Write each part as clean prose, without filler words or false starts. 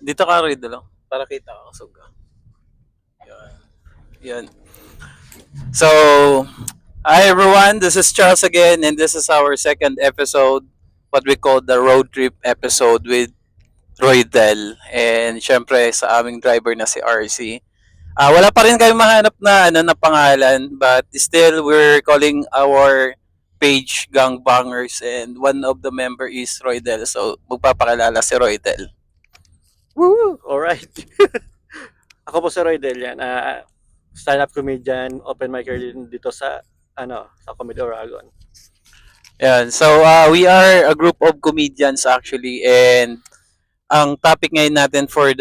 Dito ka, Riddle, para kita ka kusog ka. Yan. Yan. So, hi everyone, this is Charles again, and this is our second episode, what we call the road trip episode with Roy Del. And syempre, sa aming driver na si RC. Wala pa rin kayo mahanap na, na pangalan, but still, we're calling our page Gangbangers, and one of the member is Roy Del. So, magpapakilala si Roy Del. Woo! Alright. Ako po si Roy Del yan. Stand-up comedian, open micer din dito sa sa Comedy Oragon. Yan. So, we are a group of comedians actually, and ang topic ngayon natin for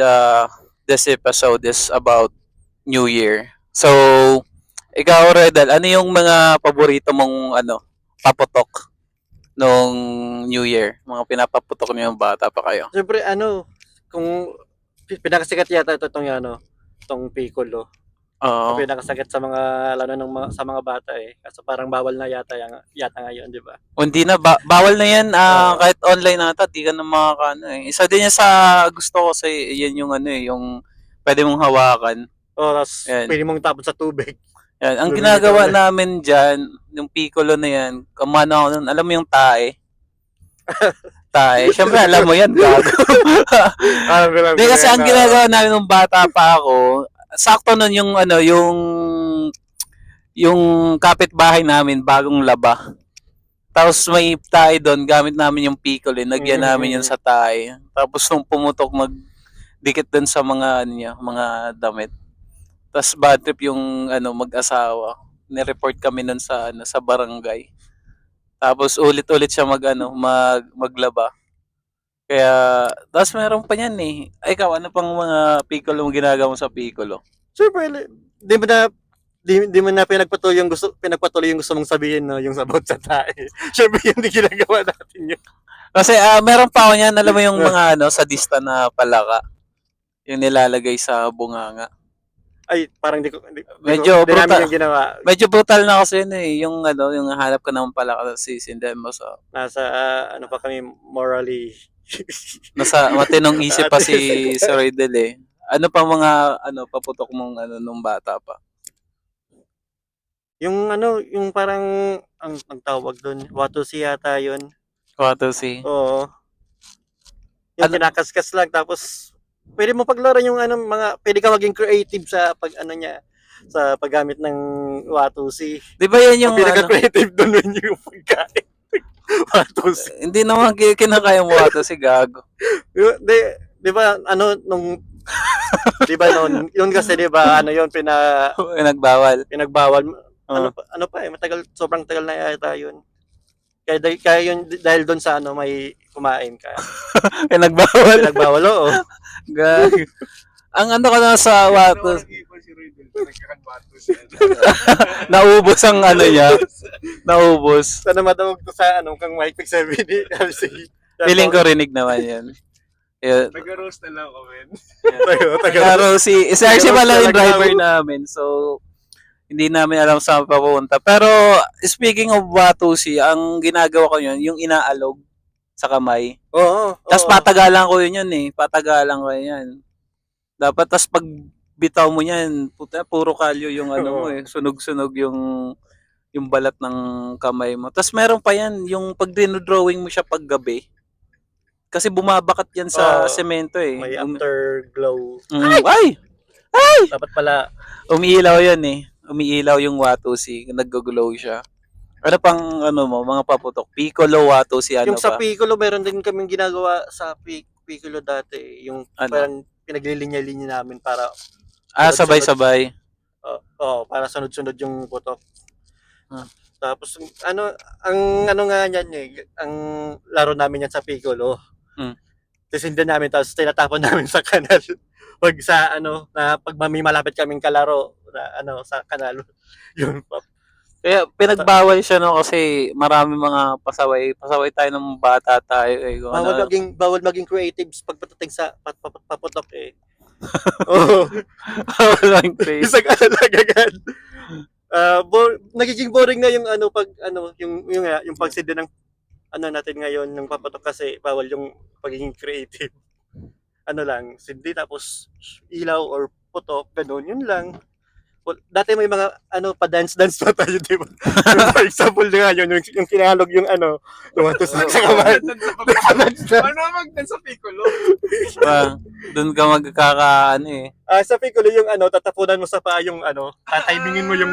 this episode is about New Year. So, ikaw, Redal, ano yung mga paborito mong paputok nung New Year? Mga pinapaputok niyo yung bata pa kayo? Siyempre kung pinakasikat yata itong Piccolo. Oo. Pinakasikat sa mga lalo sa mga bata Kasi parang bawal na yata ngayon, di ba? O, hindi na, bawal na yan. Kahit online nata, di ka na makakano eh. Isa din yan sa gusto ko kasi yan yung yung pwede mong hawakan. Tapos pwede mong tapon sa tubig. Yan. Ang ginagawa namin dyan, yung Piccolo na yan, kamano ako nun, alam mo yung tae? Tae. Siyempre, alam mo yan, gago. Hindi, kasi ang ginagawa namin nung bata pa ako, sakto nun yung kapitbahay namin, bagong laba. Tapos may tae doon, gamit namin yung Piccolo, nagyan namin yun sa tae. Tapos nung pumutok, magdikit doon sa mga mga damit. Tapos bad trip yung mag-asawa. Ni-report kami nun sa barangay. Tapos ulit-ulit siya maglaba. Kaya tapos meron pa niyan eh. Ay, ikaw ano pang mga Piccolo mo ginagawa mo sa Piccolo? Siyempre, di mo na pinagpatuloy yung gusto mong sabihin, no, yung about sa tae. Siyempre, hindi ginagawa natin yun. Kasi meron pa ako niyan, alam mo yung mga sadista na palaka. Yung nilalagay sa bunganga. Ay, parang medyo brutal. Namin yung ginawa. Medyo brutal na kasi yun eh. Yung yung hanap ka naman pala sa sisindihan mo. So, nasa pa kami morally. Nasa matinong isip pa si Sir Riddle eh. Ano pa mga paputok mong nung bata pa? Yung yung parang ang tawag doon, Watusi yata yun. Watusi. Oo. Yung kinakaskas lang tapos pwede mo paglaro yung pwede ka maging creative sa sa paggamit ng Watusi. Di ba yan yung pinaka-creative doon yung pagkain? Watusi. Hindi naman kinakaya mo Watusi, gago. Di ba nung di ba yun kasi di ba yun pinagbawal. Ano pa matagal, sobrang tagal na yata yun. Kaya yun dahil doon sa may kumain ka. Pinagbawal, oo. Gago. Ang ka na sa Watusi. Naubos ang niya. Naubos. Sana matawag to sa kang Mike Pix 7 Feeling ko rinig naman yan. Yeah. Taga-roast na lang kami. Taga-roast. Si RC pala yung driver namin. So, hindi namin alam saan papunta. Pero, speaking of Watusi, ang ginagawa ko yun, yung inaalog sa kamay. Oo. Tapos patagalan ko yun eh. Patagalan ko yan. Dapat, tapos pag bitaw mo yan, puro kalyo yung mo eh. Sunog-sunog yung balat ng kamay mo. Tapos meron pa yan, yung pag dinodrawing mo siya pag gabi. Kasi bumabakat yan sa semento eh. May afterglow. Ay! Dapat pala umiilaw yan eh. Umiilaw yung Watusi, nag-glow siya. Ano pang mga paputok? Piccolo, Watusi, yung pa? Sa Piccolo, meron din kaming ginagawa sa Piccolo dati. Yung parang pinaglilinya-linya namin para sabay-sabay. para sunod-sunod yung putok. Tapos ang nga niyan ang laro namin yan sa Piccolo. Tapos hindi namin, tapos tinatapon namin sa kanal. Pag pag may malapit kaming kalaro na sa kanal. Yun pa. Kaya pinagbawal siya kasi marami mga pasaway tayo ng bata tayo eh. Bawal maging creatives pagpatating sa paputok eh. Oo. Bawal maging creative. Isang agad. Nagiging boring na yung pag yung pagsindi ng natin ngayon ng papatok kasi bawal yung pagiging creative. ano lang, sindi tapos ilaw or putok, ganun, yun lang. Dati may mga pa-dance-dance pa tayo, di ba? Yung for example nga yun, yung kinalog yung lumatusok sa kamay. Paano mag-dance sa Piccolo? Doon ka magkaka, Sa Piccolo yung tatapunan mo sa paa yung tatimingin mo yung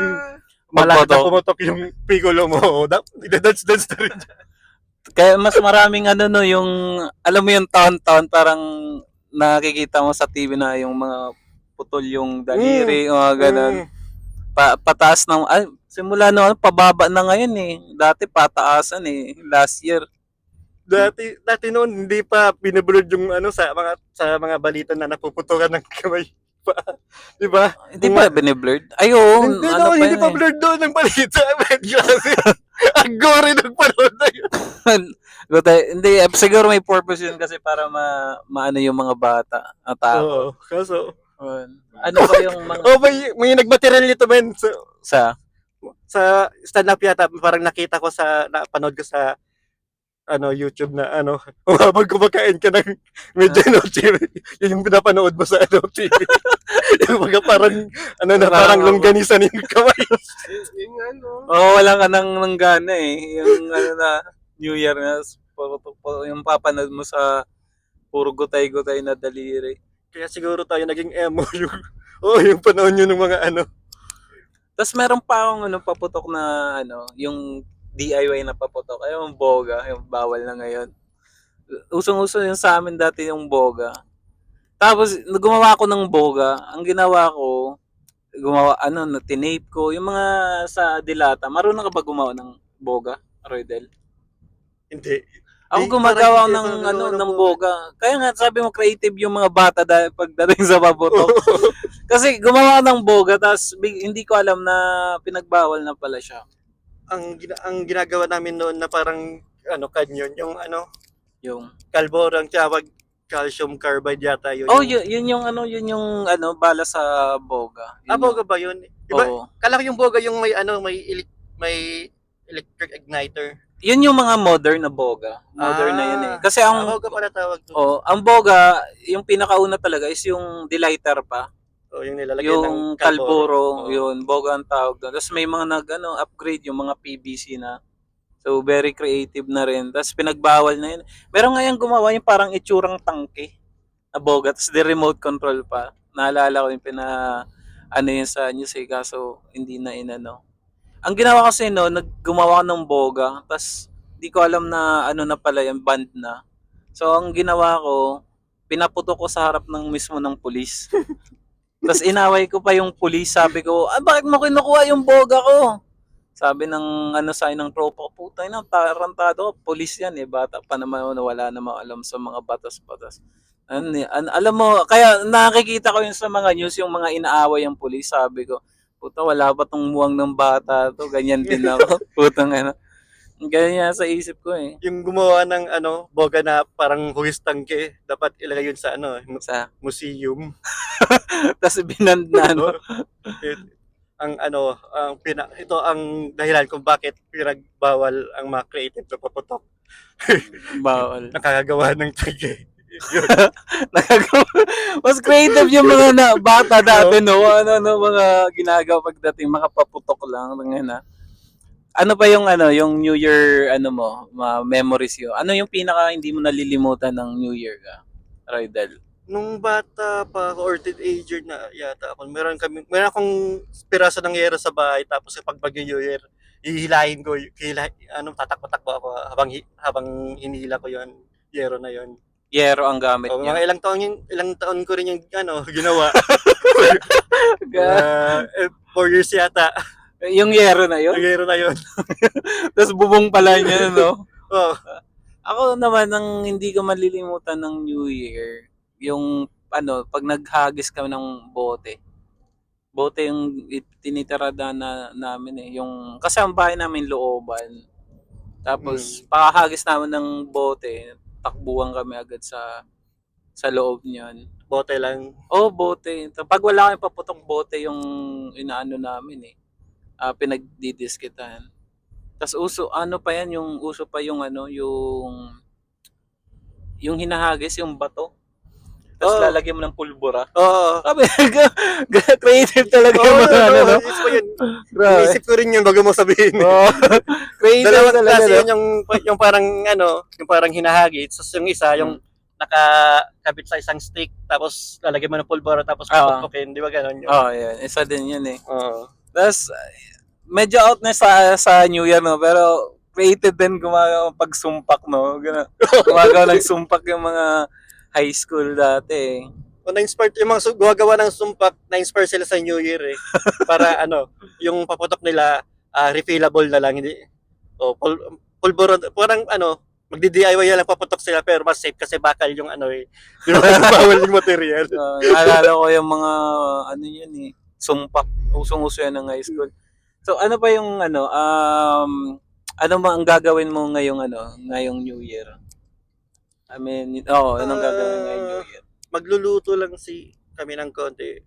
malapit magboto. na pumutok yung Piccolo mo. Dance-dance na rin. Kaya mas maraming no, yung, alam mo yung taon-taon, parang nakikita mo sa TV na yung mga putol yung daliri, mga ganun. Pataas ng, simula no, pababa na ngayon Dati pataasan last year. Dati noon hindi pa binublood yung sa mga balita na napuputukan ng kamay pa. Di ba? Hindi pa biniblurred? Ay, oo. Hindi Ano pa hindi yun pa blurred doon ng balita. Grabe. Ang gore ng panahon na yun. Hindi, siguro may purpose yun kasi para maano yung mga bata at tao. Oo, kaso. Ano ba yung mga... may nagmaterial nito men. Sa? Sa stand-up yata, parang nakita ko napanood ko sa YouTube na habang kumakain ka ng medyo yun yung pinapanood mo sa TV. Yung mga parang parang longganisa yung kamay. Yun nga, no? Wala ka nang gana Yung na New Year na yung papanood mo sa puro gutay-gutay na daliri. Kaya siguro tayo naging emo yung panahon yun ng mga Tapos meron pa akong paputok na yung DIY na paputok. Ay, yung boga, yung bawal na ngayon. Usong-uso yung sa amin dati yung boga. Tapos, gumawa ako ng boga. Ang ginawa ko, tinape ko. Yung mga sa dilata, marunong ka ba gumawa ng boga, Roydel? Hindi. Ako gumagawa ng boga. Kaya nga, sabi mo, creative yung mga bata dahil pagdating sa paputok. Kasi gumawa ng boga, tapos hindi ko alam na pinagbawal na pala siya. Ang ginagawa namin noon na parang kanyon, yung Yung kalborang tawag calcium carbide yata yun. Yun yung bala sa boga. Boga ba yun? Iba, Oo. kala ko yung boga yung may electric igniter. Yun yung mga modern na boga. Modern na yun Kasi boga pala tawag doon. ang boga, yung pinakauna talaga is yung delighter pa. Yung nilalagyan Yung ng kalburo, yun, boga ang tawag doon. Tapos may mga upgrade yung mga PVC na. So, very creative na rin. Tapos pinagbawal na yun. Meron nga yung gumawa yung parang itsurang tangke na boga. Tapos di remote control pa. Naalala ko yung yun sa news kaso hindi na inano. Ang ginawa kasi naggumawa ng boga. Tapos di ko alam na na pala yung band na. So, ang ginawa ko, pinaputok ko sa harap ng mismo ng pulis. Tapos inaway ko pa yung pulis. Sabi ko, bakit mo kinukuha yung boga ko? Sabi ng sa akin ng tropa ko, putay na, tarantado ko, pulis yan bata pa naman, wala namang alam sa mga batas-batas. Alam mo, kaya nakikita ko yun sa mga news, yung mga inaaway yung pulis, sabi ko, puta, wala ba tong muwang ng bata to, ganyan din ako, putang ganyan sa isip ko Yung gumawa ng boga na parang huwis tangke, dapat ilagay yun sa sa museum. Tapos binand na ito ang dahilan kung bakit pinagbawal ang mga creative na paputok. bawal. Nakakagawa ng tangke. Mas creative yung mga bata dati mga ginagawa pagdating mga paputok lang ano pa yung yung New Year mo, memories yo? Ano yung pinaka hindi mo nalilimutan ng New Year ka, Roydel? Nung bata pa ako or teenager na yata ako, meron akong piraso ng yero sa bahay tapos kapag New Year, hihilahin ko, tatakbo-takbo ako habang hinihila ko yon yero na yon. Yero ang gamit niya. Mga ilang taon ko rin yung ginawa. 4 years yata. Yung yero na yun? Yung yero na yun. Tapos bubong pala niya, no? Oo. Ako naman, ang hindi ko malilimutan ng New Year, yung pag naghagis kami ng bote. Bote yung tinitirada namin yung kasi ang bahay namin looban. Tapos pakahagis namin ng bote, takbuhan kami agad sa loob niyan. Bote lang. Bote. Pag wala kami paputok bote yung inaano namin pinagdidiskitan. Tapos uso pa yung yung hinahagis yung bato. Tapos Oo. lalagyan mo ng pulbura. Oo. Sabi, creative talaga yung mga ano, no? Isip ko yun. Grabe. Inisip ko rin yun bago mo sabihin. Oo. Creative Dalawang talaga, klase no? yun, yung parang yung parang hinahagit. Tapos yung isa, yung nakakabit sa isang stick, tapos lalagyan mo ng pulbura, tapos pupukin. Di ba ganon yun? Oo, yan. Isa din yun eh. Oo. Tapos, medyo out na sa New Year, no? Pero, creative din gumagawa ng pagsumpak, no? Gumagawa ng sumpak yung mga high school dati eh. O na-inspire yung mga gumagawa ng sumpak, na-inspire sila sa New Year eh. Para yung paputok nila refillable na lang, hindi. O pulburo, parang magdi-DIY na lang paputok sila pero mas safe kasi bakal yung di ba bawal yung material. Naalala ko yung mga yun eh, sumpak. Usong-uso yan ng high school. So ano pa yung ano ba ang gagawin mo ngayong New Year? I mean, anong gagawin ngayong New Year? Magluluto lang kami ng konti.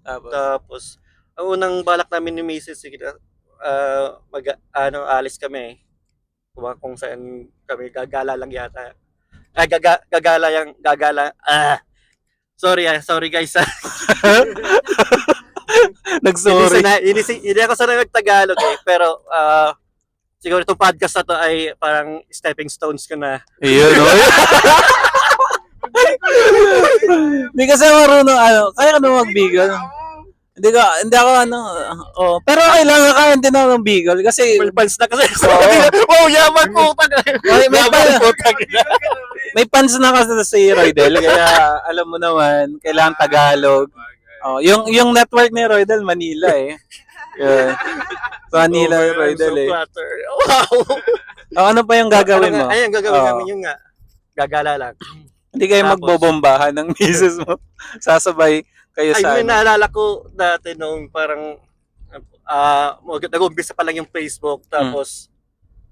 Tapos, Tapos ang unang balak namin ni Mrs. alis kami. Kung saan kami gagala lang yata. Gagala. Sorry guys. nagsorry. Hindi ako sanay mag-Tagalog eh. Pero siguro itong podcast na to ay parang stepping stones ko na. Ayun, no? Hindi kasi marunong kaya ka na magbigol. Hindi ako pero kailangan ka din ako ng bigol kasi Full pants na kasi. Oo. Yaman po. May pants na kasi si Roydel kaya alam mo naman kailangan Tagalog. Yung network ni Roydel Manila eh. Yeah. Manila yung Roydel eh. Wow. Ano pa yung gagawin mo? Ayun, gagawin namin yung gagala lang. Hindi kayo Tapos, magbobombahan ng misis mo. Sasabay kayo sa may naalala ko dati nung parang nag-umpisa pa lang yung Facebook tapos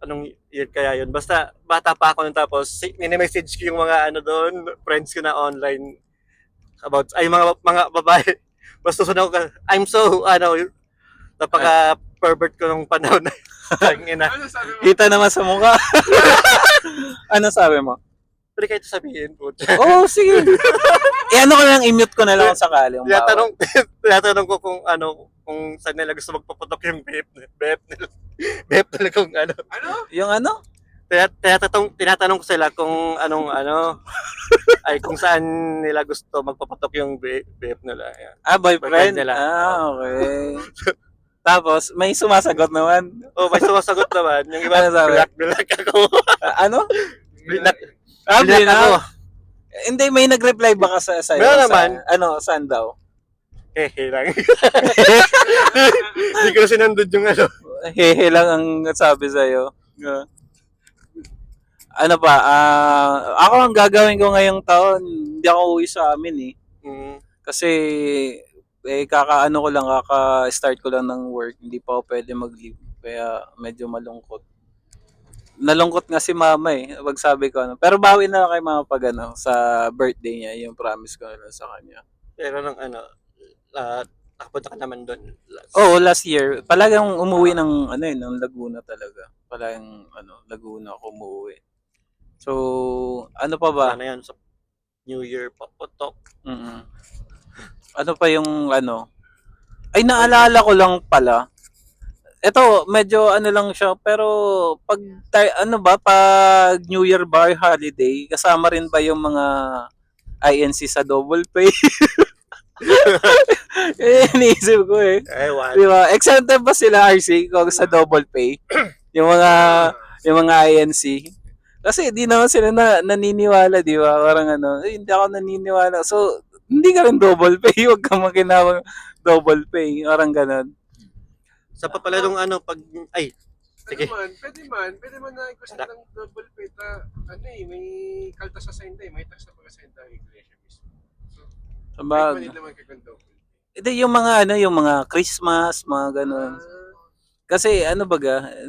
anong year kaya yun. Basta bata pa ako nun tapos mini-message ko yung mga doon, friends ko na online about mga babae. Basta sunod ako, I'm so napaka pervert ko nung panahon na ina. Ano sabi mo? Kita naman sa mukha. Ano sabi mo? Pwede kayo ito sabihin po. Oo, sige. Ano ko lang, i-mute ko na lang kung sakali. Tinatanong ko kung saan nila gusto magpaputok yung vape nila kung ano. Ano? Yung ano? Tinatanong ko sila kung ay kung saan nila gusto magpaputok yung vape nila. Ayan. Boyfriend? Boyfriend nila. Okay. Tapos, may sumasagot naman. May sumasagot naman. Yung iba, Ano sabi? black ako. Ano? Black Black ako. Hindi, may nag-reply ba ka sa sa'yo? Meron naman. Saan daw? Hehe lang. Hindi ko sinundod yung Hehe lang ang sabi sa'yo. Ano pa? Ako ang gagawin ko ngayong taon, hindi ako uwi sa amin eh. Kasi, kaka-start ko lang ng work, hindi pa ako pwede mag-leave. Kaya medyo malungkot. Nalungkot nga si mama eh, pag sabi ko Pero bawi na lang kay mama pag sa birthday niya, yung promise ko na lang sa kanya. Pero nung nakapunta ka naman doon. Last year. Palagang umuwi ng ng Laguna talaga. Palagang Laguna ako umuwi. So, ano pa ba? Ano yan? So, New Year paputok. Ano pa yung Ay, naalala ko lang pala. Ito, medyo lang siya, pero pag New Year bar holiday, kasama rin ba yung mga INC sa double pay? Iniisip ko eh. Diba? Exempted ba sila RC kung sa double pay? yung mga INC? Kasi di naman sila naniniwala, di ba? Parang hindi ako naniniwala. So, hindi ka rin double pay. Huwag ka makinawang double pay. Parang ganun. Sa papala nung sige. Pwede man na i-question ng double pay may kaltas sa senda may tax na pag-senda ang iglesia mismo. So, pwede naman kagawin double pay. Hindi, yung mga Christmas, mga ganun. Kasi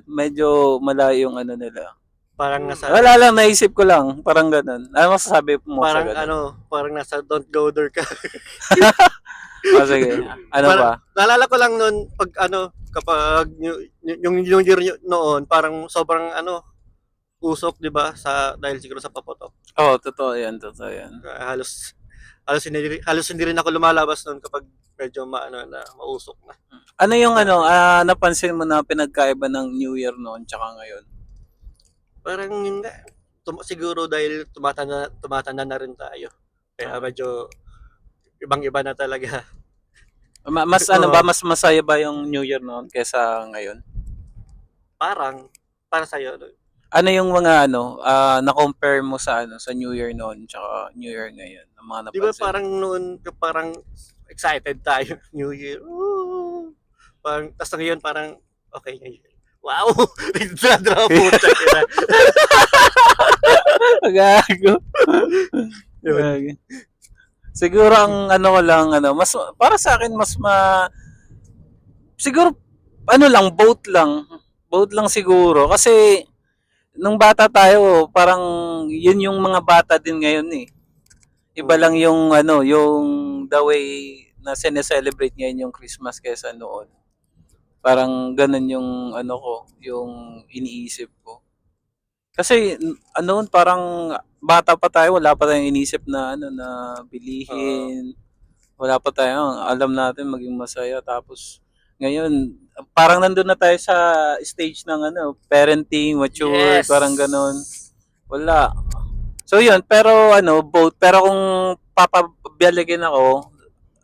medyo malayo yung nila. Parang nasa Wala lang, naisip ko lang. Parang ganun. Ano masasabi mo parang sa ganun? parang nasa don't go there ka. Sige. Ano ba? Naalala ko lang noon kapag yung year noon parang sobrang usok, 'di ba? Dahil siguro sa paputok. Oo, totoo 'yan. Halos halos hindi rin ako lumalabas noon kapag medyo mausok na. Ano yung napansin mo na pinagkaiba ng New Year noon tsaka ngayon? Parang hindi. Siguro dahil tumatanda na rin tayo. Kaya medyo ibang-iba na talaga. Mas mas masaya ba yung New Year noon kaysa ngayon? Para sa'yo. Ano yung mga na-compare mo sa sa New Year noon tsaka New Year ngayon? Ang mga Di ba napansin? parang noon, parang excited tayo, New Year. Woo! Parang, tas ngayon parang, okay, New Year. Wow! Nagdadra po. Gago. Gago. Siguro ang ko lang mas para sa akin mas siguro both lang siguro kasi nung bata tayo parang yun yung mga bata din ngayon eh. Iba lang yung yung the way na sineselebrate ngayon yung Christmas kaysa noon. Parang ganun yung ko, yung iniisip ko. Kasi noon parang bata pa tayo, wala pa tayong inisip na na bilihin. Wala pa tayo, alam natin maging masaya. Tapos ngayon, parang nandun na tayo sa stage ng parenting, mature, Yes. parang ganun. Wala. So yun, pero both. Pero kung papabiyaligin ako,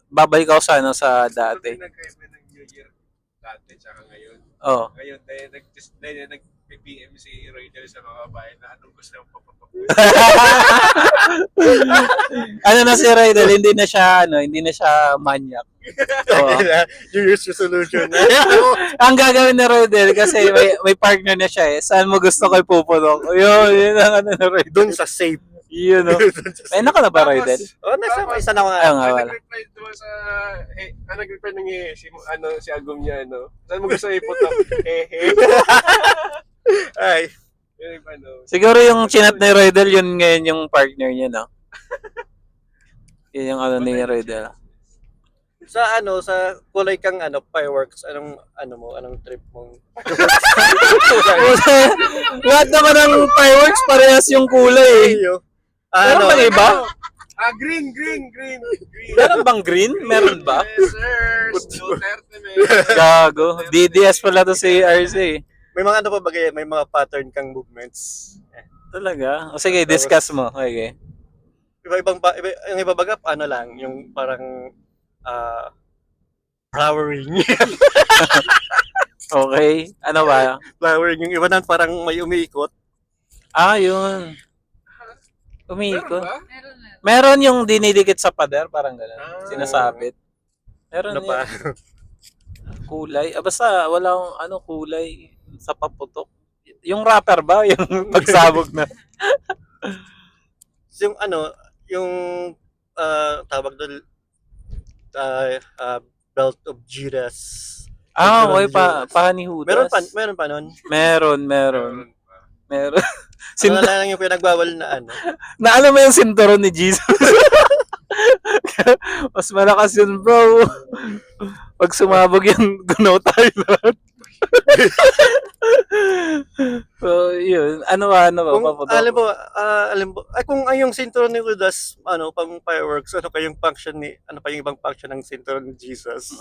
babalik ako sa sa dati. Nagkaiba ng New Year dati tsaka ngayon. Oh. Ngayon, dahil nag-PM si Rachel sa mga babae na anong gusto ng papapapunan. Na si Rydel, hindi na siya manyak. Oo. New Year's resolution. Ang gagawin ni Rydel kasi may partner na siya eh. Saan mo gusto ko ipuputok? Yun ang ni Rydel. Doon sa safe. Yun o. May naka na ba Rydel? Nasa isa na ako nga. Ayun nga wala. Nag-reply doon sa, nag-reply ng si Agum niya, saan mo gusto iputok? Ay. Yun, Siguro yung chinat ni Rydel, yun ngayon yung partner niya, no? Yun yung ni Rydel. Sa kulay kang fireworks, anong trip mo? Lahat naman ng fireworks parehas yung kulay eh. Meron bang iba? Green. Meron bang green? Meron ba? Yes, sir. Duterte, man. Gago. DDS pala to si RC. May mga pa ba may mga pattern kang movements? Talaga? O sige, discuss mo. Okay. Yung iba baga, lang, yung parang flowering. Okay. Ano ba? Flowering, yung iba na parang may umiikot. Yun. Meron Umiikot. ba? Meron yung dinidikit sa pader, parang gano'n. Sinasabit. Ano Meron pa? yun. Kulay. Basta walang kulay sa paputok. Yung rapper ba? Yung pagsabog na. Yung yung tawag doon, Belt of Judas. Okay pa ni Judas. Meron pa nun. Meron. Ano na lang yung pinagbawal na Naalam mo yung sinturon ni Jesus? Mas malakas yun, bro. Pag sumabog yan, gunaw tayo lahat. So, yun. Ano ba? Kung alam mo, kung yung sinturon ni Judas, pang fireworks, ano pa yung ibang function ng sinturon ni Jesus?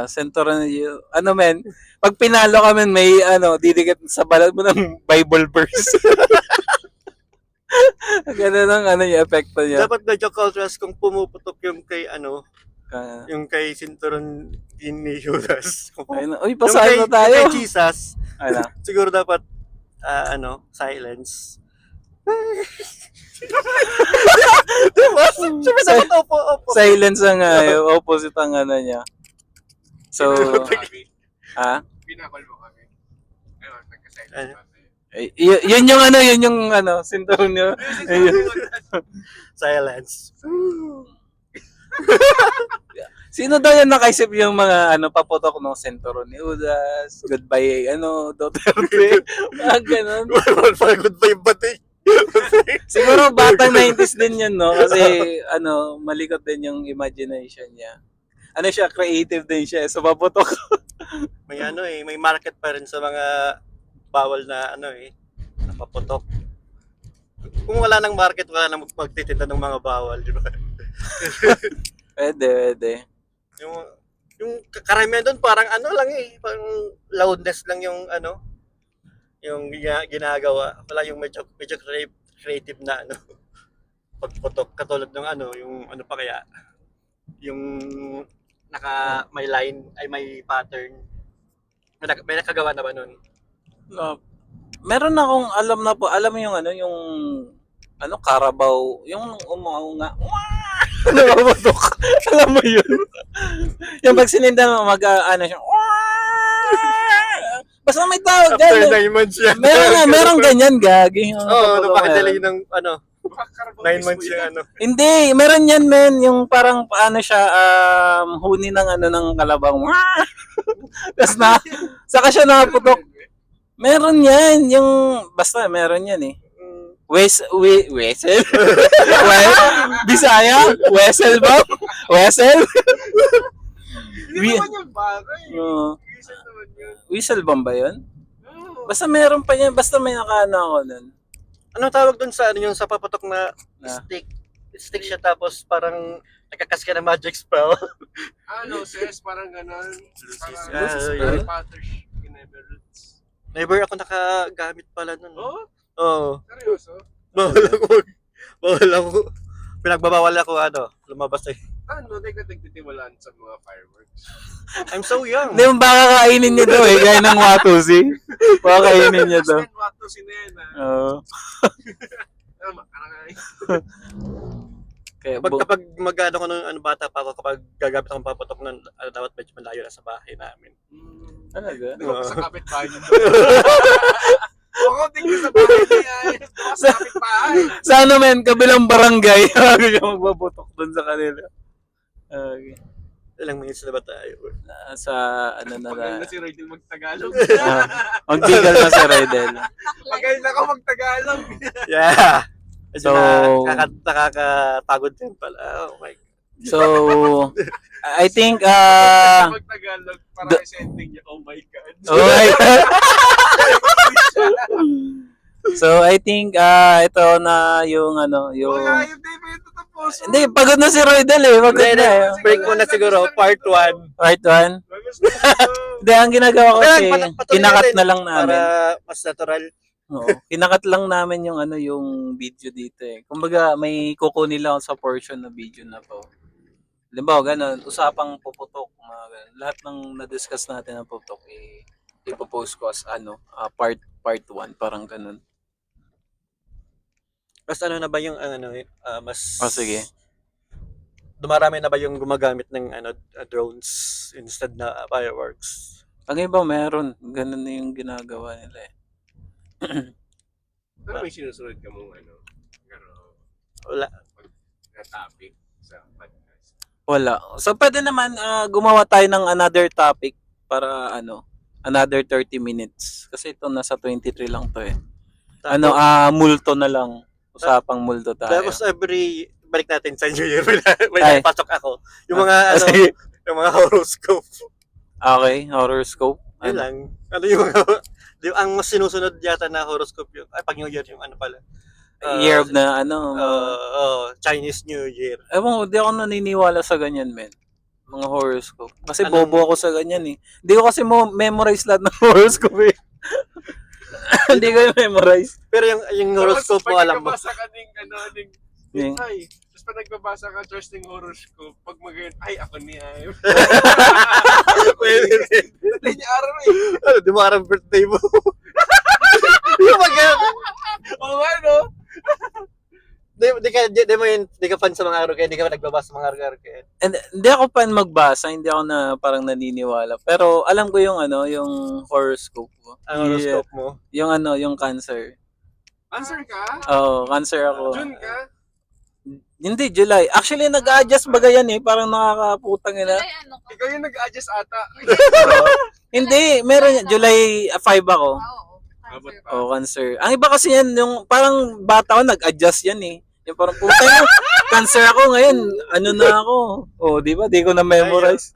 Sinturon ni men, pag pinalo ka men, may didikit sa balat mo ng Bible verse. Ganun ang yung epekto niya. Dapat medyo contrast kung pumuputok yung kay yung kay sinturon ni Judas. Uy, pasahan na tayo. Yung kay Jesus, siguro dapat silence. Diba? Siyempre dapat opo. Silence ang opposite ang niya. So, Pinakol mo kami. Ayun, nagka-silent Ano? kami. yun yung sinturon niya. Silence. Sino daw yan nakaisip yung mga paputok ng sinturon ni Judas, goodbye Duterte, mga ganun. Parang goodbye bati. Siguro batang 90s din yan, no? Kasi malikot din yung imagination niya. Siya, creative din siya, so paputok. May may market pa rin sa mga bawal na napaputok. Kung wala nang market, wala nang magtitinda ng mga bawal, di ba? Pwede. Yung karamihan doon parang ano lang parang loudness lang yung yung ginagawa. Wala yung medyo creative na pagputok katulad ng yung ano pa kaya yung may line ay may pattern. May nakagawa na ba nun? No. Meron akong alam mo yung yung Carabao, yung umaunga. Nakaputok. Alam mo yun? Yung pag sininda mo, siya. Basta may tawag After dyan. 9 months yan. Meron ganyan, gagi. Napakadelay ng Baka Carabao 9 mismo months yan. yung Hindi, meron yan, men. Yung parang paano siya, huni ng ng kalabaw. Tapos saka siya nakaputok. Meron yan. Basta meron yan eh. Wesel? Bisaya? Wesel ba? Wesel? Hindi naman yung bagay. Whistle naman yun. Whistle bomb ba yun? Oo. Basta meron pa yan. Basta may nakaano ako nun. Anong tawag dun sa yung sa paputok na Ah. stick siya tapos parang nagkakas ka ng magic spell. Sis, parang ganon. Lucis. Parang Potter's Never Roots. Never ako nakagamit pala nun. Oh? Oo. Seryoso? Bawal ako. Pinagbabawal ako lumabas Hindi ka nagtitiwalaan sa mga fireworks. I'm so young. Hindi mo baka kainin niya daw eh. Gaya ng Watusi. Baka kainin niya daw. Mas wato si Nena. Oo. Tama, karangay. Kaya Kapag mag-ano ko nung bata pa ako, kapag gagamit akong paputok nun, dapat medyo malayo na sa bahay namin. talaga? Di ba sa kapitbahay niyo? Oo, tingin sa bahay niya. Sa kapitbahay. Sana men, kabilang barangay. Bago siya magbabutok dun sa kanila. Okay. Ilang minutes na ba tayo? Sa na Magaling na si Roydel mag-Tagalog. Magtigal na si Redel. Magaling na ako mag-Tagalog. Yeah! So, nakakapagod din pala. Oh my God. So, I think, Mag-Tagalog para sending niya. Oh my God. oh my God. So, I think, ito na yung yung... Wala, hindi pa ito tapos. Hindi, pagod na si Roydel eh. Pagod na eh. Break muna siguro, part 1. Part 1. Hindi, ang ginagawa ko kasi, kinakat na lang namin. Para mas natural. Oo, kinakat lang namin yung yung video dito eh. Kumbaga, may kukunin lang sa portion na video na to. Halimbawa, ganun, usapang puputok, mga ganun. Lahat ng na-discuss natin ng puputok, ipopost ko as part 1, parang ganun. Mas na ba yung mas... Sige. Dumarami na ba yung gumagamit ng drones instead na fireworks? Ang iba meron, ganun na yung ginagawa nila eh. Pero may sinusunod ka mong Wala. na topic sa podcast. Wala. So, pwede naman gumawa tayo ng another topic para another 30 minutes. Kasi ito nasa 23 lang to eh. Multo na lang. Usapang multo tayo. Tapos balik natin sa New Year. May Ay. napasok ako. Yung mga Sige. yung mga horoscope. Okay, horoscope. Yun lang. Ang mas sinusunod yata na horoscope yung pag New Year yung pala. Year of na Chinese New Year. Ewan ko, di ako naniniwala sa ganyan, men. Mga horoscope. Kasi Anong- bobo ako sa ganyan eh. Hindi ko kasi memorize lahat ng horoscope eh. Hindi ko memorize. Pero yung horoscope mo alam mo. Pag nagbabasa ka tapos pag nagbabasa ka, Charles, ng horoscope, pag ay, ako ni Ay. Pwede rin. Hindi niya araw eh. Di mo araw birthday mo. Yung Oo nga, no? Di ka fan sa mga araw kaya di ka nagbabasa sa mga araw kaya. And hindi ako pan magbasa, hindi ako na parang naniniwala. Pero alam ko yung yung horoscope ko. Ang horoscope mo. Yung yung cancer. Answer ka? Oo, cancer ako. June ka? Hindi, July. Actually, nag-a-adjust baga yan eh. Parang nakakaputang ina. July, ano ka? Ikaw yung nag-adjust ata. Hindi, meron yan. July 5 ako. Oo. Abot pa. Oh, cancer. Ang iba kasi yan, yung parang bata ko, nag-adjust yan eh. Yung parang puta mo, cancer ako ngayon. Ano na ako? Oh, di ba? Di ko na memorize.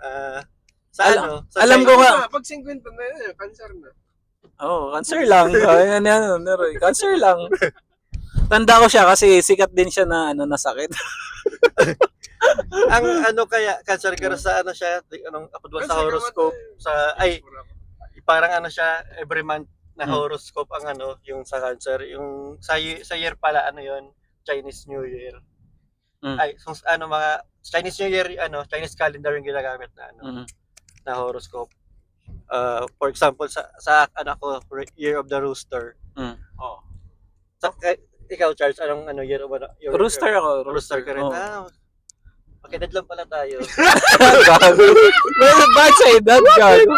Sa alam ko nga. Pag 50 na yun, cancer na. Oh, cancer lang. Cancer lang. Tanda ko siya kasi sikat din siya na nasakit. Ang ano kaya, cancer ka sa ano siya, anong apod sa horoscope, sa, ay, parang ano siya, every month na horoscope ang ano, yung sa cancer, yung sa year pala, ano yon Chinese New Year. Ay, so, ano mga, Chinese New Year, ano, Chinese calendar yung ginagamit na, ano, na horoscope. For example, sa ano ko, Year of the Rooster. Oh. Sa, ikaw, Charles, anong ano, Year of the Rooster ako. Rooster ka rin. Oh. Magkadad lang pala tayo. Gago. Bakit sa edad, gago?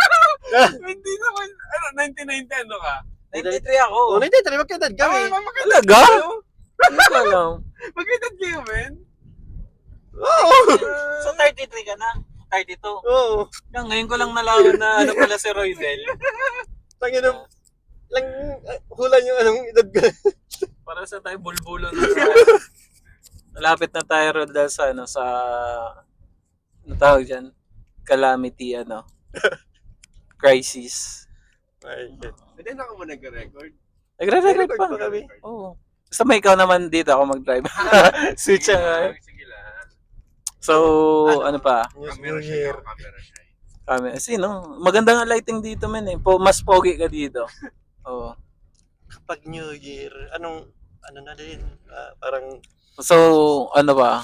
Hindi naman, 1990 ano ka? 93 ako. Oh, hindi, magkadad kami. Talaga? Hindi ko alam. Magkailan kayo, men? Oo. So 33 ka na? 32? Oo. Ngayon ko lang nalaman na ano pala si Roydel. Tangin na, lang, hulan yung anong edad ka. Para sa tayo bulbulo na malapit na tayo Rodel sa ano sa ano tawag dyan? Calamity ano? Crisis. Ay, shit. Hindi na ako mo nag-record. Nagre-record pa. kami. Oo. Basta may ikaw naman dito ako mag-drive. Switch nga. Sige lang. So, ano pa? New Year. Camera siya. Kami, sino? Maganda nga lighting dito men eh. Mas pogi ka dito. Oo. Kapag New Year, ano na din, parang, So, ano ba?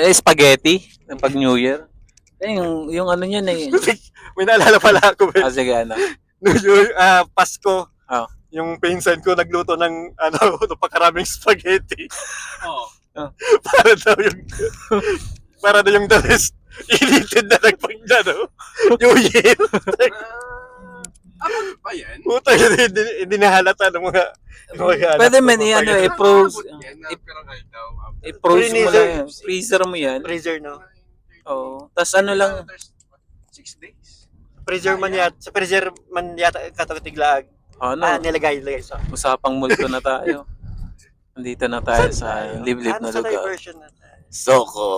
Spaghetti pag New Year. Yung ano niyan eh. may naalala pala ako. Sige ano. New Year, Pasko. Oh. Yung pinsan ko nagluto ng, napakaraming spaghetti. Oo. para daw yung the rest, initin na nagpagdano. New Year. Ako pa yan? Puta, hindi nahalata ng mga Pwede man i-ano eh, i-froze mo lang yan. Freezer mo yan. Freezer, no? Oo. Tapos ano lang, 6 days. Freezer man yata, sa freezer man yata katatiglaag. ano, Nilagay sa. usapang multo na tayo. Nandito na tayo sa liblib na Sa lugar. diversion na tayo. Soko.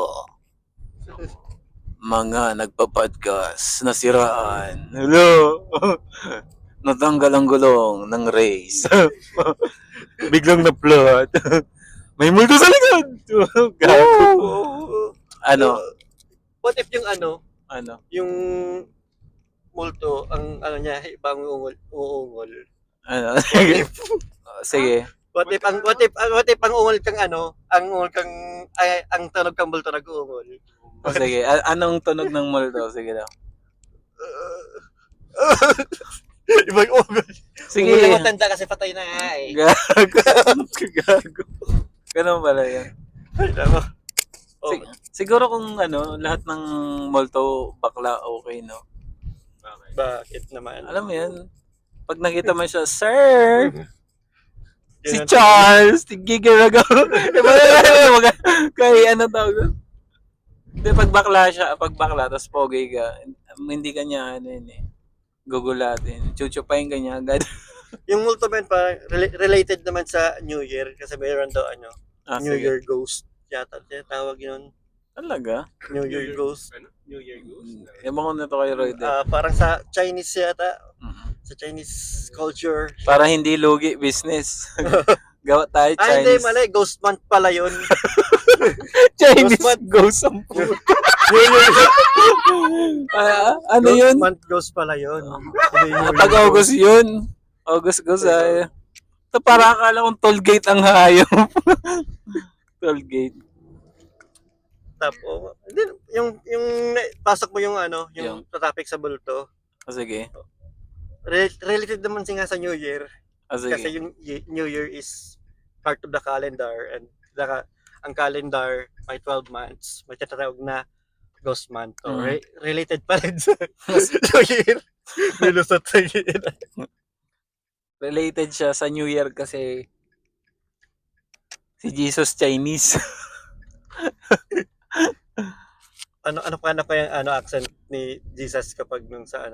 Mga nagpa-podcast, nasiraan. Hello. Natanggal ang gulong ng race. Biglang na-flood. May multo sa likod. Gago. Ano? What if yung Ano? yung multo, ang niya, ibang uungol. Ano? Sige. What if ang ungol kang ang ungol kang, ang tunog kang multo nag-uungol. Sige. Anong tunog ng multo? Sige daw. Ibang ungol. Sige. Ungol na matanda kasi patay na nga eh. Gago. Ganun pala yan. Ay, nako. Siguro kung lahat ng multo bakla okay, no? Bakit naman? Alam mo yan, pag nakita mo siya, Sir! Si Yun ang- Charles! Tigigil kay ano tawag doon? Hindi, pag bakla, tapos pogi ka, hindi ka niya, gugulatin. Chuchupain ka niya agad. Yung multo man pa, related naman sa New Year kasi mayroon daw New Sige. Year Ghost yata tawag yun. Talaga? New Year Ghost. Ano? New Year goes. Ewan ko na to kay Roy. Parang sa Chinese yata, sa Chinese culture. Para hindi lugi business. Gawa tayo Hindi, Chinese. mali. Ghost month pala yun. Chinese Ghost ghost ang New Year ano yun? month ghost pala yun. Hindi New Year Pag August yun. August ay. Ito para akala kong toll gate ang hayop. Toll gate. Tapos, yung pasok mo yung yung traffic sa bulto. Sige. Related naman nga sa New Year. Sige. Kasi yung New Year is part of the calendar and ang calendar may 12 months. May tinatawag na ghost month. So, related pa rin sa New Year. Nilusot sa year. Related siya sa New Year kasi si Jesus Chinese. ano pa yung accent ni Jesus kapag nung sa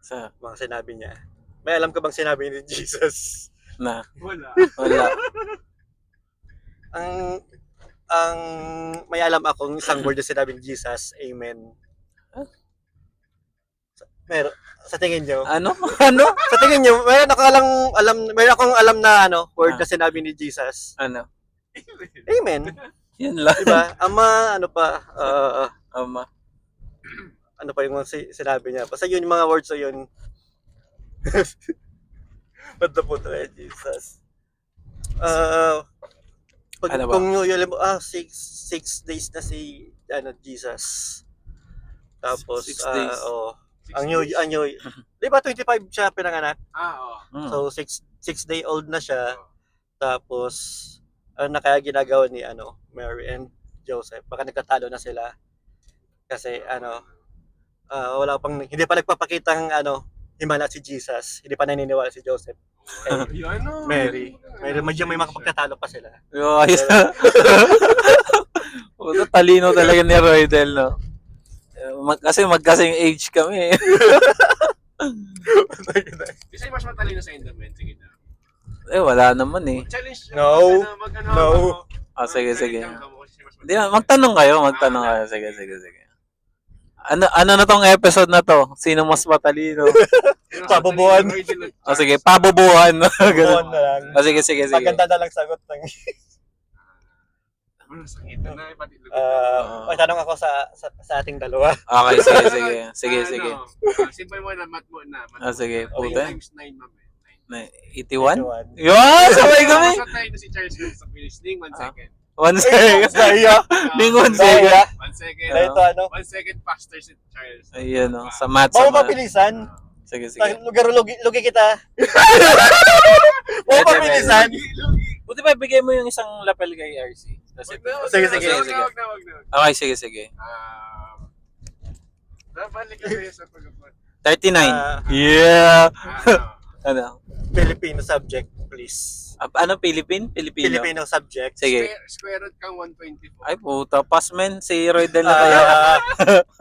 Sa mga sinabi niya? May alam ka bang sinabi ni Jesus? na Wala. wala. Ang may alam akong isang word na sinabi ni Jesus, Amen. Meron sa tingin niyo? Ano? Sa tingin niyo, meron akong alam na word na sinabi ni Jesus. Ano? Amen. Yun lang. Diba? Ama, ano pa, Ama. ano pa yung mga sinabi niya. Basta yun yung mga words na yun. What the puto Jesus. Ano ba? Kung yun, alam mo, 6 days na si Jesus. Tapos, 6 days. ang new, di ba 25 siya pinanganak? Oo. So, 6-day-old na siya. Tapos, ano na kaya ginagawa ni Mary and Joseph? Baka nagkatalo na sila. Kasi, wala pang, hindi pa nagpapakitang, himala si Jesus. Hindi pa naniniwala si Joseph. Mary. Medyo may makapagkatalo pa sila. Ayos. Puta, talino talaga ni Roydel, no? Kasi magkasing age kami. Kasi mas matalino sa Enderman. Sige na. Wala naman eh. Challenge. No. Sige. Hindi, magtanong kayo. Sige. Ano na tong episode na to? Sino mas matalino? Pabubuhan. Sige, pabubuhan. Pabubuhan na lang. Sige. Maganda na lang sagot ng... Magtanong ako sa ating dalawa. Okay, sige. Simple mo na, mat mo na. Sige, 3 puta. times 9, mami. 81? Yun! Sabay kami! Masatay na si Charles sa listening. 1 second. 1 second. Saya. Ning 1 second. 1 second. Ito 1 second faster si Charles. Ayun, no. Sa math. Bawa mapilisan. Sige. Lugar lugi kita. Bawa mapilisan. Buti pa, bigay mo yung isang lapel kay RC. Sige. Wag na. Okay, sige. Balik ka kayo sa pag-upload. 39. Yeah! Ano? Filipino subject, please. Ano, Filipino? Filipino subject. Sige. Square root kang 124. Ay, puta. Pass, men. Si Roydel na kaya.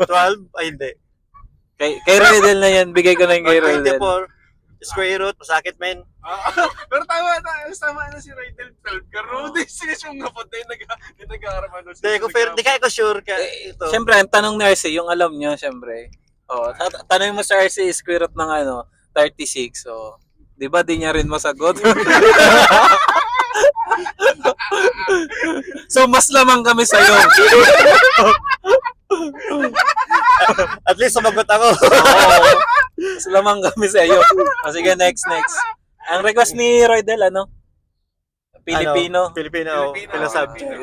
12? Ay, hindi. Kay Roydel na yan. Bigay ko na yung kay Roydel. 24. Square root, masakit, men. Pero tama na si Rydel 12. Pero di siya yung napod na yung nag-aaraman. Di ka ako sure ka. Ito. Siyempre, ang tanong ni RC, yung alam nyo, siyempre. Tanong mo sa RC, square root ng 36. So, di ba di niya rin masagot? So, mas lamang kami sa'yo. At least sumagot ako. Oo. Mas lamang kami sa'yo. Sige, next. Ang request ni Roydel, ano? Filipino. Filipino subject.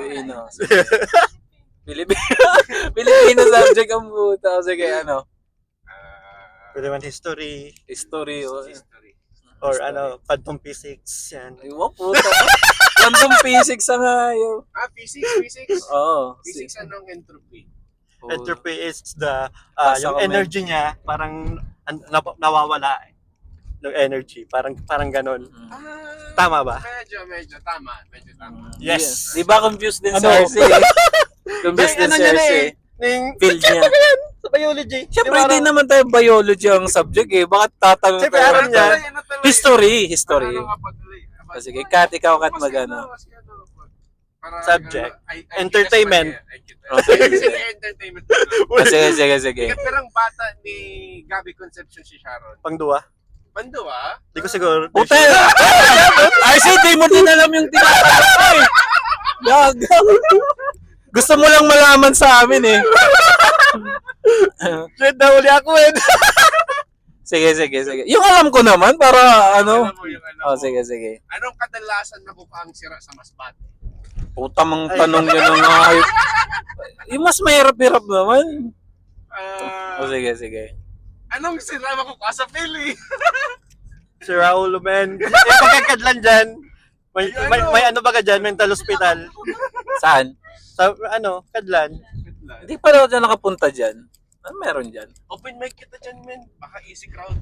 Filipino subject ang puta. Sige, ano? Pwede man history. History. Or quantum physics. Yan. Ay, puta. Quantum physics ang ayaw. Physics? Oo. Physics anong entropy? Entropy is the Basta yung comment. energy niya parang nawawala ng energy, parang ganon. Tama ba? Medyo tama. Yes. Di ba confused din Ano? sa RC? Confused din sa RC. Field niya. Sa biology. Siyempre, hindi naman tayo biology ang subject eh. Bakit tatanong Siyempre, tayo? alam niya. History. Sige, Kat, ikaw magano. Subject. Entertainment. Entertainment. Sige. Perang bata ni Gabby Concepcion si Sharon. Pangduwa? Panduwa? Hindi ko siguro. Puta! RC, di mo din alam yung tinatanong eh. Gusto mo lang malaman sa amin eh. Shit, nahuli ako eh. Sige. Yung alam ko naman para ano. Alam mo yung ano mo. Sige. Anong kadalasan nakuha ang sira sa masbate? Putamang tanong yun ng ayos. Yung mas mahirap-hirap naman. Sige. Anong sira makukuha sa Philly? Si Raul, man. Pagkakadlan dyan. May ano ba ka dyan? Mental hospital. Saan? Sa Kadlan. Hindi pa daw dyan nakapunta dyan. Ano meron dyan? Open mic kita dyan, men. Baka easy crowd.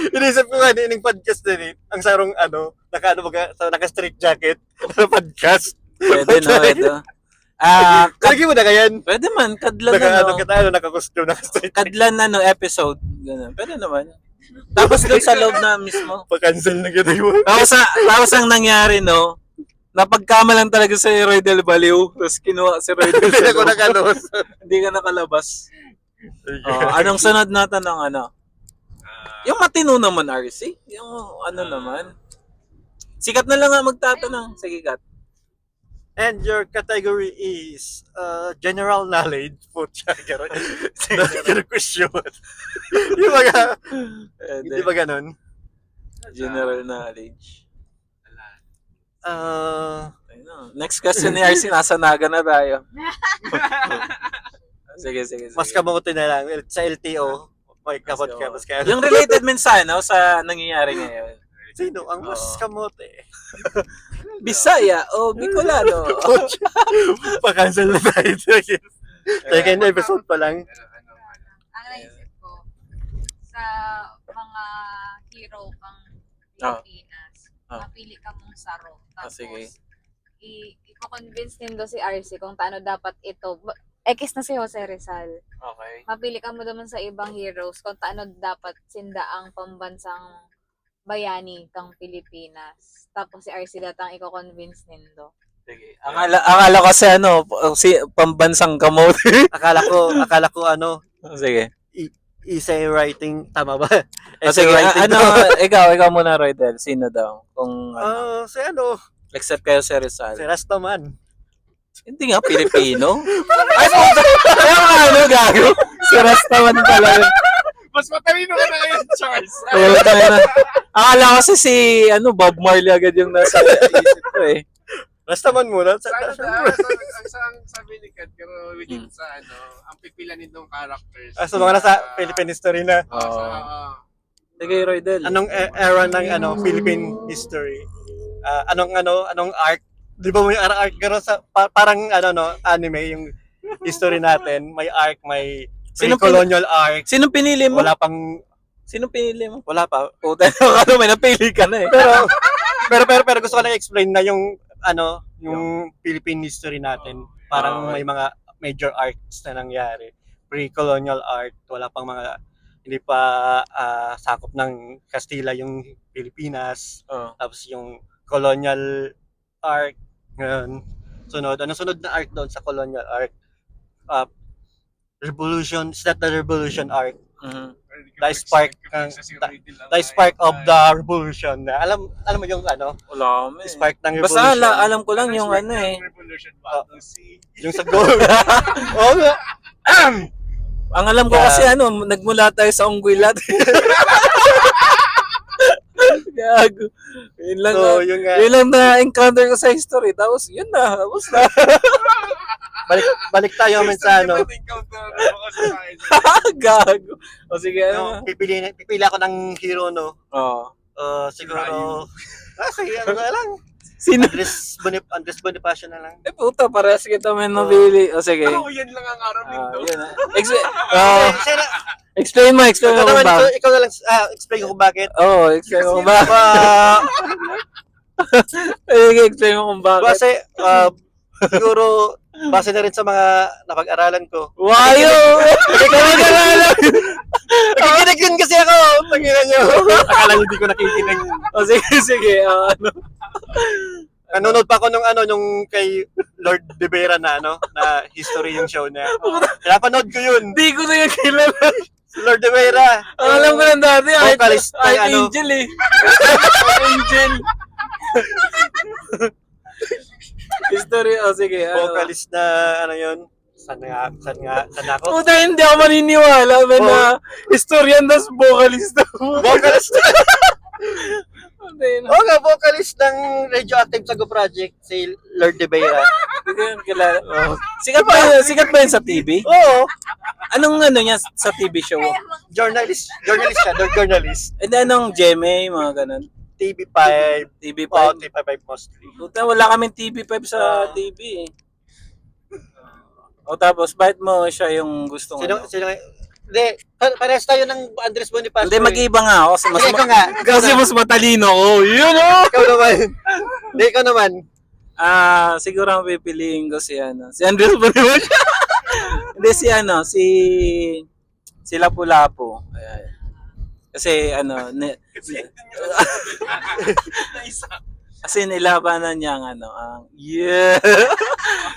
Inisip ko nga ining podcast din eh. Ang sarong naka-straight jacket. Podcast. Pwede na. Lagi mo na kayan. Pwede man. Kadlan Naka-costume, naka-straight. Kadlan episode. Ganun. Pwede naman. Tapos doon sa loob na mismo. Pa-cancel na kita yun. Tapos ang nangyari, no? Napagkamalan talaga si Roydel Baliw. Tapos kinuha si Roydel Hindi sa ako loob. nakalos. Hindi ka nakalabas. Anong sunod na tanong, ano? Yung matino naman, RC. Yung ano naman. Sikat na lang nga magtatanong. Sige, Kat. And your category is general knowledge. Putya, gano'n. Gano'n question. Di ba ga? Hindi ba ganun? General knowledge. Uh, Next question ni RC, nasa Naga na tayo. Sige. mas kamote na lang. Sa LTO, may kapot ka. Mas kaya. Yung related min sa, sa nangyayari ngayon. Sino ang mas kamote? Bisaya o Bicolano. Pa-cancel na tayo. Second episode pa lang. Ang naisip ko, sa mga hero pang Pilipinas, mapili ka mong saro. Tapos, sige. i-convince nindo si RC kung paano dapat ito. X na si Jose Rizal. Okay. Mapili ka mo naman sa ibang heroes kung paano dapat sinda ang pambansang bayani kang Pilipinas. Tapos si RC datang i-convince nindo. Sige. Akala ko si pambansang kamote. Akala ko Sige. essay writing, tama ba? Sige, writing ikaw muna, Roydel. Sino daw? Kung si except kayo si Rizal. si Rastaman. Hindi nga, Pilipino. Ay, kaya gago. Si Rastaman pala yun. Mas matalino ka na ngayon, Charles. Akala kasi si Bob Marley agad yung nasa isip ko eh. Rastaman muna. Ang sabi ni Kat, pero within sa ang pipila nitong characters. Sa mga nasa Philippine history na. Sige, Roydel. Anong era ng Philippine history? Anong arc? Di ba may arc gano'n sa parang anime yung history natin, may arc, may colonial arc. Sinong pinili mo? Sinong pinili mo? Wala pa. Puta, may napili ka na eh. Pero gusto ko lang explain na yung Philippine history natin. Parang may mga major arcs na nangyari. Pre-colonial arc, wala pang mga hindi pa sakop ng Kastila yung Pilipinas. Tapos yung colonial arc ngayon. Sunod na arc doon sa colonial arc? Revolution, is that the revolution arc? The spark of the revolution. Alam mo yung Wala mo eh. spark ng revolution. Basta alam ko lang yung yung sa goal. Oo nga. Ang alam ko kasi nagmula tayo sa Ungguilat. Gago. Yun lang, yun lang na-encounter ko sa history. Tapos, yun na. Tapos na. Balik tayo naman sa Gago. O sige, pipili ako ng hero, no? Oo. Siguro, sige, na lang. Sino? Andres Bonifacio na lang. Puta, parehas kita may nabili. O sige. Yan lang ang aramin to. Explain mo kung bakit. Ikaw na lang, explain ko kung bakit. Explain mo kung bakit. Explain mo kung bakit. Kasi, siguro, base na rin sa mga napag-aralan ko. Wayo! Napag-aralan! Nakikinig din kasi ako! Tangina nyo! Akala nyo hindi ko nakikinig. Sige. Nanonood pa ako nung kay Lord De Vera na history yung show niya. Pinapanood ko yun. Hindi ko na yung kilala. Si Lord De Vera. Ang alam ko lang dati, vocalist ng Angel eh. Angel. History, sige. Vocalist na yun. Saan ako? Puta, hindi ako maniniwala na historian das vocalist daw. Vocalist? Hindi na. Oo nga, vocalist ng Radioactive Sago Project, si Lord De Vera. Hindi ko yun kilala. Sikat ba yun sa TV? Oo. Anong niya sa TV show? Journalist siya, journalist. And anong GMA, mga ganun? TV5. TV5? Oo, TV5 mostly. Puta, wala kaming TV5 sa TV eh. Tapos, bakit mo siya yung gustong Hindi, parehas tayo ng Andres Bonifacio. Hindi, mag-iba nga ako. Kasi mas matalino ko. Yun Ikaw naman. Hindi, ikaw naman. Siguro ang pipiliin ko si Andres Bonifacio. Hindi, si Lapu-Lapu. Ayan. Kasi kasi nilabanan niya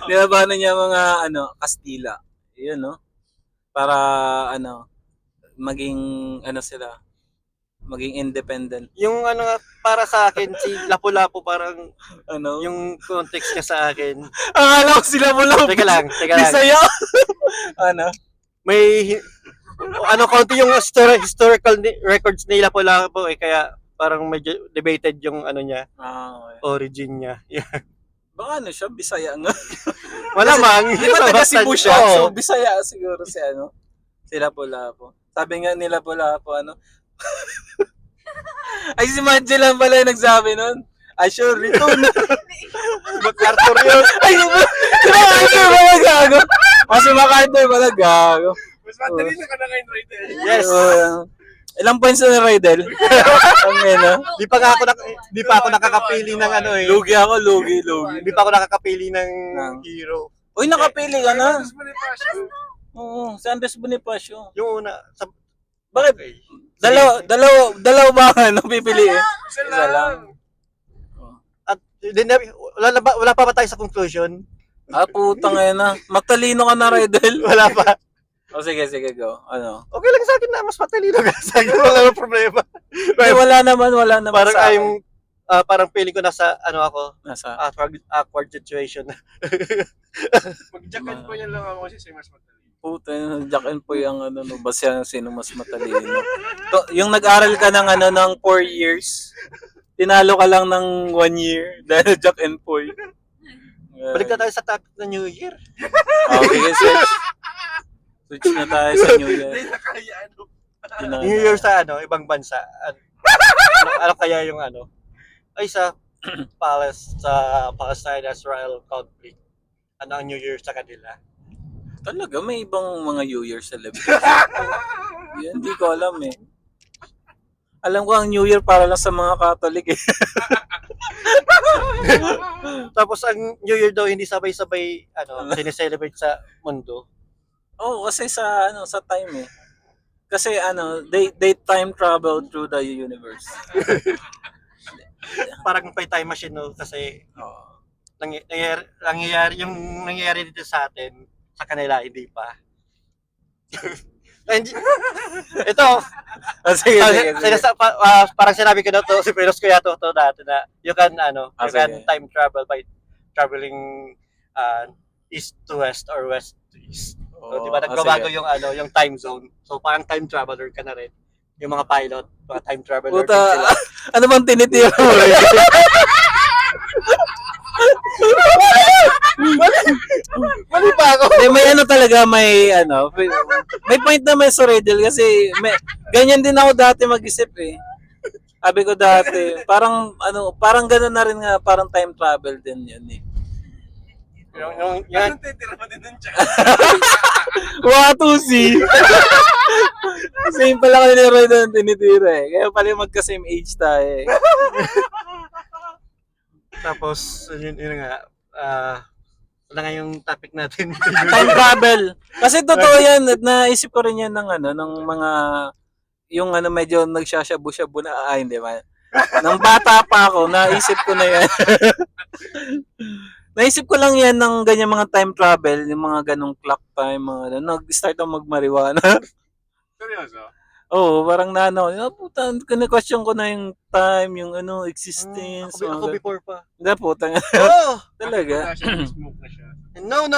nilabanan niya mga Kastila. Yun, no? Para maging sila, maging independent. Yung ano nga, para sa akin, si Lapu-Lapu parang Ano? yung context niya sa akin. Akala ko sila mo lang. Teka lang. Bisaya. Ano? May, konti yung historical records ni Lapu-Lapu kaya parang medyo debated yung ano niya, Okay. origin niya. Baka ano siya, Bisaya nga. Malamang. Di ba taga Cebu siya? Oo. So, Bisaya siguro si ano. Si Lapu-Lapu. Sabi nga ni Lapu-Lapu, ano? Ay, si Manji lang pala yung nagsabi nun. I sure return. MacArthur yun. Ay, si MacArthur pala gago. Si MacArthur pala gago. Mas matalino ka na ngayon, Raidel. Yes. Ilang points na Raidel? Ang ina. Di pa ako nakakapili ng ano eh. Lugi ako, lugi. Di pa ako nakakapili ng hero. Uy, nakapili ka na. Mas Bonifacio. Oo, si Andres Bonifacio. Yung una, Bakit? okay. Dalaw ba ang pipiliin? Isa Isa lang. lang. At wala pa ba tayo sa conclusion? Ah, putang ina. Matalino ka na, Raidel. Wala pa. O sige, go. Ano? Okay lang sa akin na mas matalino ka sa akin. Wala nang problema. Ay, wala naman Parang sa akin. parang feeling ko nasa ako, Nasa. awkward situation. Mag-jacket po yan lang ako kasi siya mas matalino. Puta, Jack and Poy ang ano, no, basta ng sino mas matalino. Yung nag-aral ka ng ano, ng 4 years, tinalo ka lang ng 1 year dahil Jack and Poy. Balik na tayo sa topic ng New Year. Okay, switch na tayo sa New Year. Hindi na kaya ano. New Year sa ibang bansa. Ano kaya yung ay sa Palestine-Israel conflict. Ano ang New Year sa kanila? Talaga, may ibang mga New Year celebration. Yan, hindi ko alam eh. Alam ko ang New Year para lang sa mga Catholic eh. Tapos ang New Year daw hindi sabay-sabay sineselebrate sa mundo. Oo, kasi sa time eh. Kasi they time travel through the universe. Parang may time machine no kasi Oo. nangyayari dito sa atin, sa kanila hindi pa. And, ito, Sige. parang sinabi ko na to, si Pelos ko yato to dati na you can sige. time travel by traveling east to west or west to east. So, di ba nagbabago sige. yung time zone. So parang time traveler ka na rin. Yung mga pilot, mga time traveler Puta, din sila. ano bang tinitira mo eh? Mali pa ako. May talaga, may point naman sa Riddle kasi ganyan din ako dati mag-isip eh. Sabi ko dati, parang gano'n na rin nga, parang time travel din yun eh. Yung Anong titira mo din nun dyan? Watusi! Same pala kami ni Roy doon tinitira eh. Kaya pala magka-same age tayo eh. tapos yun nga ano nga yung topic natin. Time travel. Kasi totoo yan, at naisip ko rin yan ng ng mga yung medyo nagsashabu-shabu na hindi man. Nang bata pa ako, naisip ko na yan. Naisip ko lang yan ng ganyan mga time travel, yung mga ganong clock time, mga nag-start ako magmariwana. Seryoso? Oo, parang puta, kine-question ko na yung time, yung existence. Ako before pa. Hindi, puta. Oh! Talaga. Wala siya, smoke na siya. No.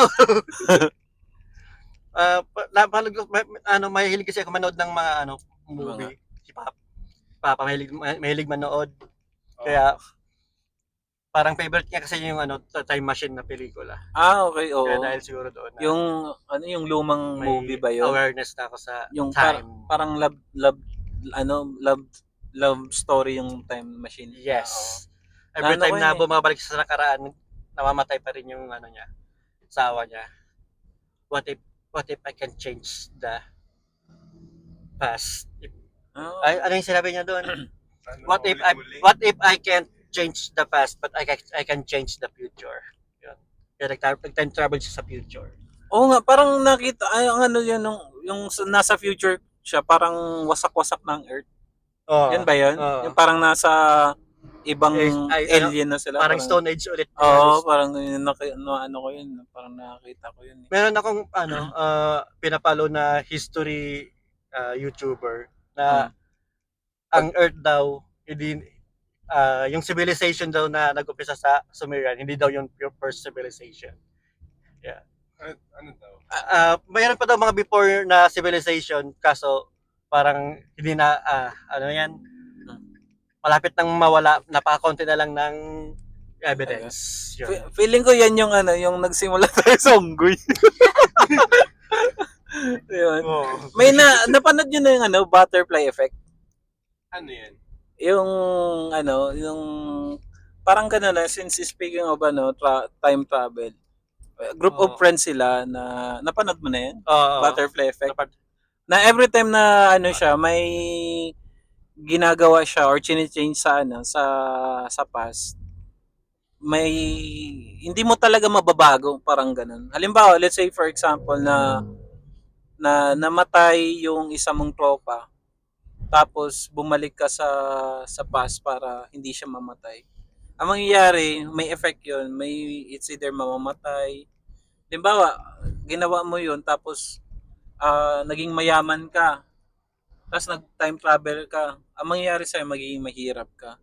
Mahilig kasi ako manood ng mga movie. Si Papa mahilig manood. Kaya parang favorite niya kasi yung time machine na pelikula. Ah, okay, oo. Kaya dahil siguro doon. Yung lumang may movie ba yun? awareness na ako sa Yung time. parang love story yung time machine. Yes. Every time na bumabalik sa nakaraan, namamatay pa rin yung niya, asawa niya. What if I can change the past? Ano yung sinabi niya doon? What if I can't change the past but I can change the future? Yun. Kaya nag-time travel siya sa future. Oo nga, parang nakita ang yun yung nasa future siya, parang wasak-wasak ng Earth. Oh. Yan ba yun? Yung parang nasa ibang alien na sila. Parang Stone Age ulit. Oo, parang ko yun, parang nakakita ko yun. Meron akong pinapalo na history YouTuber na ang Earth daw, hindi, yung civilization daw na nag-umpisa sa Sumerian, hindi daw yung pure first civilization. Ano daw? Mayroon pa daw mga before na civilization, kaso parang hindi na, ano yan, malapit nang mawala, napakakonti na lang ng evidence. Yun. Feeling ko yan yung yung nagsimula tayo sa unggoy. Yun. Oh. May napanood yun na yung butterfly effect. Ano yan? Yung yung parang gano'n na, since speaking of time travel. Group of friends sila na napanood mo na yan? Butterfly effect. Na every time na siya, may ginagawa siya or chine-change sa sa past, may hindi mo talaga mababago, parang ganun. Halimbawa, let's say for example na namatay yung isa mong tropa, tapos bumalik ka sa past para hindi siya mamatay. Ang mangyayari, may effect yun. It's either mamamatay. Halimbawa, ginawa mo yun, tapos naging mayaman ka, tapos nag-time travel ka. Ang mangyayari sa'yo, magiging mahirap ka.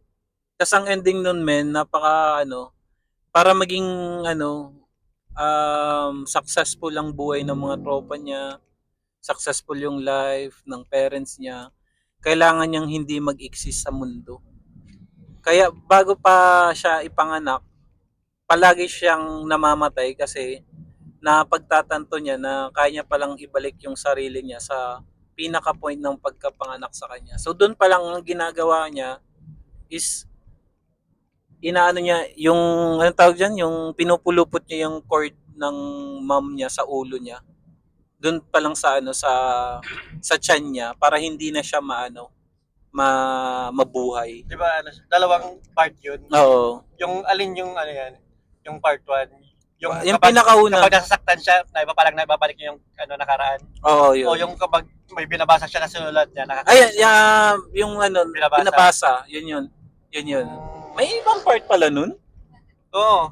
Tapos ang ending nun, men, para maging successful ang buhay ng mga tropa niya, successful yung life ng parents niya, kailangan niyang hindi mag-exist sa mundo. Kaya bago pa siya ipanganak, palagi siyang namamatay kasi napagtatanto niya na kaya niya palang ibalik yung sarili niya sa pinaka-point ng pagkapanganak sa kanya. So doon pa lang ang ginagawa niya is inaano niya yung tawag diyan, yung pinupulupot niya yung cord ng mom niya sa ulo niya. Doon pa lang sa sa tiyan niya para hindi na siya mabuhay. Di ba, dalawang part yun? Oo. Yung alin yung yan, yung part 1. Yung pinakauna. Kapag nasasaktan siya, naibabalik niya yung nakaraan. Oo, yun. O yung kapag may binabasa siya na sinulat niya, yung binabasa. Yun. May ibang part pala nun? Oo.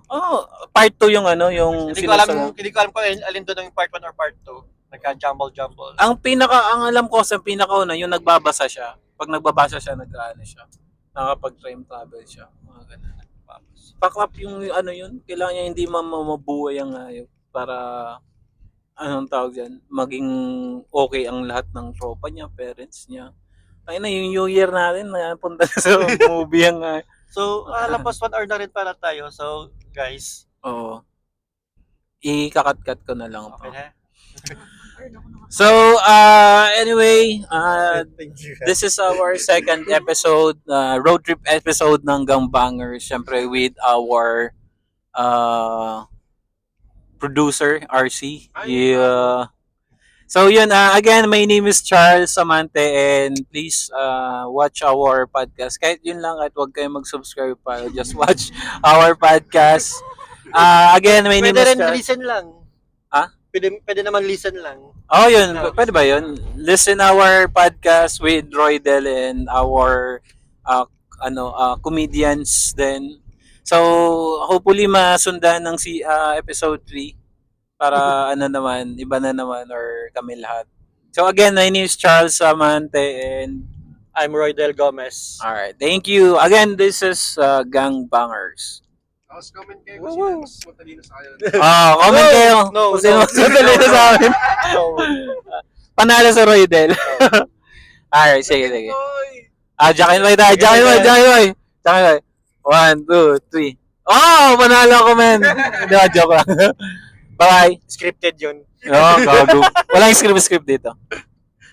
Part 2 yung yung Hindi ko alam kung alin doon yung part 1 or part 2. Nagka-jumble. Ang alam ko sa pinakauna, yung nagbabasa siya. Pag nagbabasa siya, siya. Nakapag-time travel siya. Mga ganun. Paklap yung yun. Kailangan niya hindi mabuhay ang hayop para anong tawag yan, maging okay ang lahat ng tropa niya, parents niya. Ay na yung New Year natin, napunta na sa movie ang So, lampas 1 hour na rin pala tayo. So, guys. Oo. Ikakat-kat ko na lang. Okay na. So, anyway, Thank you. this is our second episode, road trip episode ng Gangbangers, syempre with our producer, RC. Yeah. So yun, again, my name is Charles Amante and please watch our podcast. Kahit yun lang at huwag kayong mag-subscribe pa. Just watch our podcast. Again, my name is Pwede rin Charles. listen lang. Ha? Pwede naman listen lang. Oh, yun. Pwede ba yun? Listen our podcast with Roydel and our comedians then. So, hopefully masundan ng episode 3 para iba na naman or kami lahat. So again, my name is Charles Amante and I'm Roydel Gomez. alright, thank you. Again, this is Gangbangers. Tapos comment kayo kung sino mas matalino sa kayo. Comment kayo. No, Kung sino no. mas matalino sa amin. Panalo sa Roydel. Alright, sige. Jackin Boy tayo. Jackin Boy. 1, 2, 3. Oh, panalo ako, men. Hindi, joke lang. Bye. Scripted yun. Gago. Walang script dito.